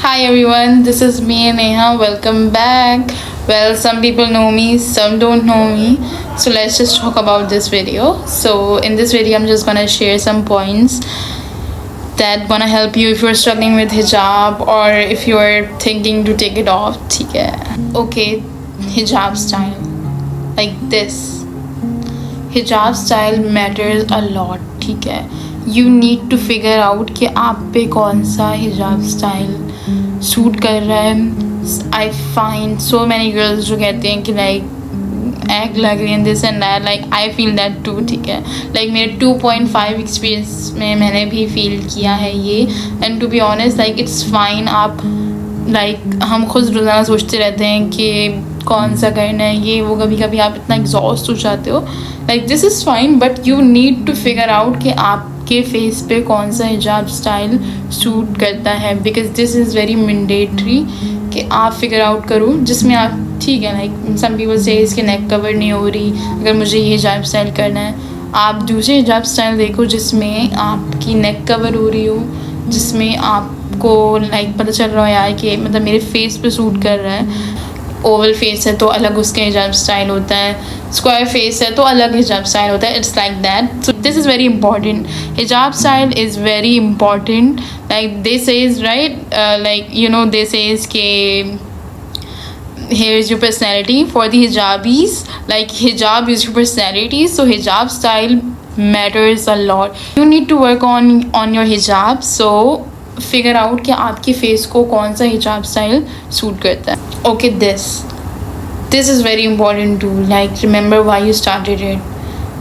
Hi everyone, this is me and Neha. Welcome back. Well, some people know me, some don't know me. So let's just talk about this video. So in this video, I'm just gonna share some points that gonna help you if you're struggling with hijab or if you're thinking to take it off. ठीक है? Okay, hijab style like this. Hijab style matters a lot. ठीक है? You need to figure out कि आप पे कौन सा हिजाब स्टाइल सूट कर रहा है. I find so many girls जो कहते हैं कि लाइक एग लग रही है this and that. Like I feel that too. ठीक है, लाइक मेरे 2.5 एक्सपीरियंस में मैंने भी फील किया है ये. And to be honest like it's fine. आप लाइक हम खुद रोज़ाना सोचते रहते हैं कि कौन सा करना है ये वो. कभी कभी आप इतना एग्जॉस्ट हो जाते हो. Like this is fine but you need to figure out कि आपके फेस पे कौन सा हिजाब स्टाइल सूट करता है. Because this is very mandatory कि आप फिगर आउट करो जिसमें आप ठीक है. लाइक सम पीपल से इसके नेक कवर नहीं हो रही, अगर मुझे ये हिजाब स्टाइल करना है. आप दूसरे हिजाब स्टाइल देखो जिसमें आपकी नेक कवर हो रही हो, जिसमें आपको लाइक पता चल रहा है यार कि मतलब मेरे फेस पे सूट कर रहा है. ओवल फेस है तो अलग उसका हिजाब स्टाइल होता है, स्क्वायर फेस है तो अलग हिजाब स्टाइल होता है. It's like that. So this is very important. हिजाब style is very important. Like this is right. Like you know this is के here is your personality. For the hijabis, like hijab is your personality, so hijab style matters a lot. You need to work on your hijab. So figure out कि आपके face को कौन सा हिजाब style suit करता है. Okay, this is very important too. Like remember why you started it.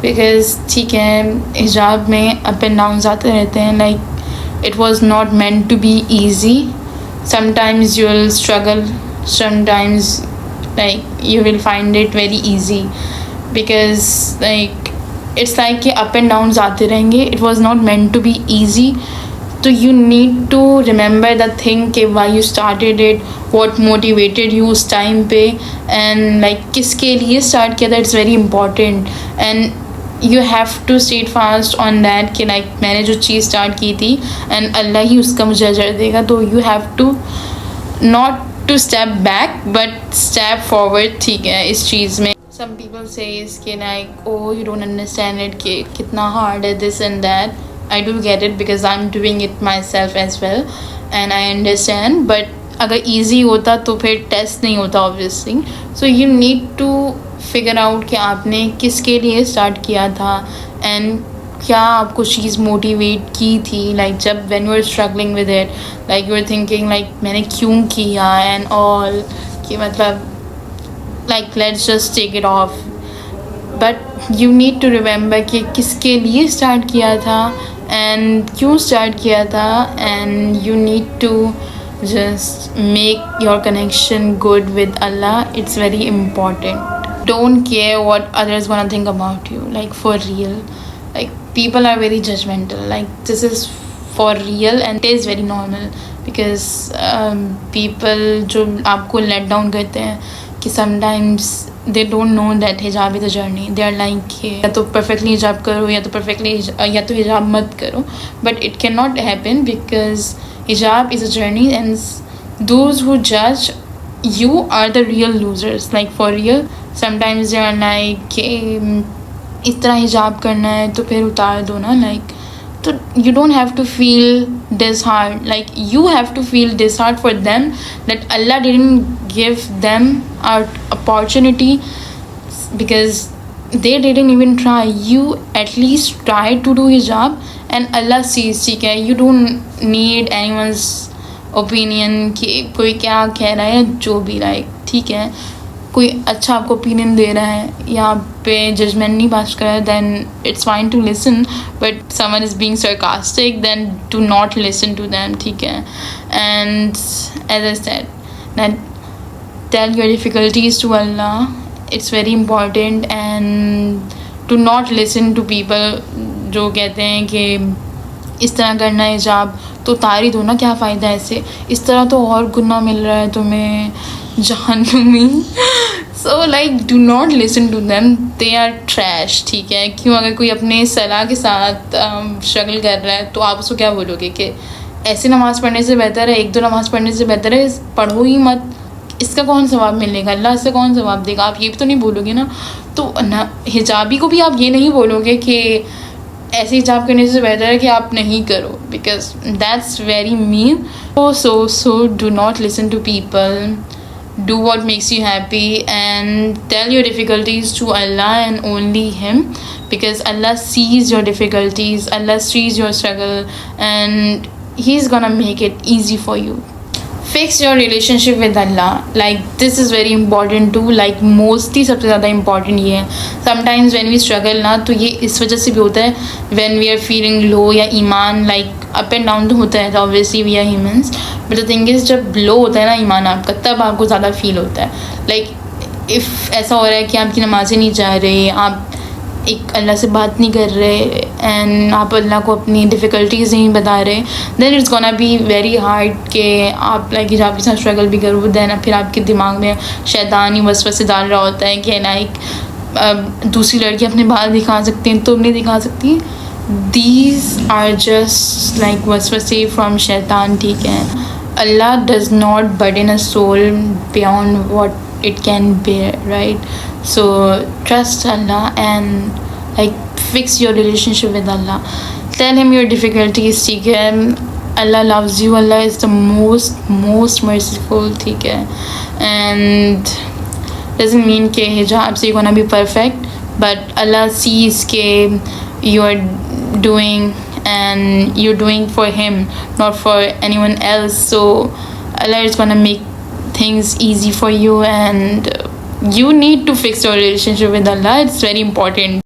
Because ठीक है, हिजाब में अप एंड डाउन्स आते रहते हैं. Like it was not meant to be easy. Sometimes you will struggle, sometimes like you will find it very easy. Because like it's like कि up and downs आते रहेंगे. It was not meant to be easy. So you need to remember the thing कि why you started it, what motivated you उस time पे, and like किसके लिए start किया था. It's very important and you have to stay fast on that कि like मैंने जो चीज़ start की थी and अल्लाह ही उसका मुझे अजर देगा. तो you have to not to step back but step forward. ठीक है इस चीज़ में. Some people say कि like oh you don't understand it कि कितना hard है this and that. I do get it because I'm doing it myself as well and I understand. But अगर easy होता तो फिर test नहीं होता obviously. So you need to figure out कि आपने किसके लिए start किया था and क्या आपको चीज़ मोटिवेट की थी. लाइक जब when you were struggling with it, like you were thinking like मैंने क्यों किया and all कि मतलब like let's just take it off. But you need to remember कि किसके लिए start किया था and क्यों start किया था. And you need to just make your connection good with Allah. It's very important. Don't care what others gonna think about you. Like for real. Like people are very judgmental. Like this is for real and it is very normal. Because people जो आपको let down करते हैं कि sometimes they don't know that hijab is a journey. They are like या तो perfectly hijab करो या तो hijab मत करो. But it cannot happen because hijab is a journey and those who judge you are the real losers. Like for real. Sometimes they are like इस तरह हिजाब करना है तो फिर उतार दो ना. लाइक तो you don't have to feel disheartened. Like you have to feel disheartened for them that Allah didn't give them our opportunity because they didn't even try. You at least try to do hijab and Allah sees. ठीक है, you don't need anyone's opinion कि कोई क्या कह रहा है जो भी. लाइक ठीक है, कोई अच्छा आपको ओपिनियन दे रहा है यहाँ पे जजमेंट नहीं पास कर रहा है then it's fine to listen. But someone is being sarcastic then do not listen to them. ठीक है. And as I said that tell your difficulties to Allah. It's very important and to not listen to people जो कहते हैं कि इस तरह करना है हिजाब तो उतार ही दो ना, क्या फ़ायदा है ऐसे, इस तरह तो और गुनाह मिल रहा है तुम्हें जहन्नुमी. So like do not listen to them, they are trash. ठीक है, क्यों? अगर कोई अपने सलाह के साथ स्ट्रगल कर रहा है तो आप उसको क्या बोलोगे कि ऐसे नमाज़ पढ़ने से बेहतर है, 1-2 नमाज़ पढ़ने से बेहतर है पढ़ो ही मत, इसका कौन सवाब मिलेगा, अल्लाह से कौन सवाब देगा, आप ये भी तो नहीं बोलोगे ना। तो ना हिजाबी को भी आप ये नहीं बोलोगे कि ऐसे हिजाब करने से बेहतर है कि आप नहीं करो, because that's very mean. So do not listen to people, do what makes you happy and tell your difficulties to Allah and only Him, because Allah sees your difficulties, Allah sees your struggle, and He's gonna make it easy for you. Fix your relationship with Allah, like this is very important too, like mostly सबसे ज़्यादा important ये है। sometimes when we struggle ना, तो ये इस वजह से भी होता है when we are feeling low, या ईमान like up and down तो होता है, obviously we are humans, but the thing is जब low होता है ना ईमान आपका, तब आपको ज़्यादा फील होता है। like if ऐसा हो रहा है कि आपकी नमाज़ें नहीं जा रही, आप एक अल्लाह से बात नहीं कर रहे एंड आप अल्लाह को अपनी डिफ़िकल्टीज़ नहीं बता रहे, then it's gonna be very hard कि आप लाइक हिजाब के साथ स्ट्रगल भी करो, देन फिर आपके दिमाग में शैतान ही वसवसे डाल रहा होता है कि लाइक दूसरी लड़की अपने बाल दिखा सकती हैं, तुम नहीं दिखा सकती। दीज आर जस्ट लाइक वसवसे फ्रॉम शैतान, ठीक है। Allah does not burden a soul beyond what it can bear, right? So trust Allah and like fix your relationship with Allah, tell Him your difficulties, ठीक है। Allah loves you, Allah is the most merciful, ठीक है। and doesn't mean कि hijab से you're gonna be perfect, but Allah sees कि you're doing and you're doing for Him, not for anyone else, so Allah is gonna make things easy for you, and you need to fix your relationship with Allah, it's very important.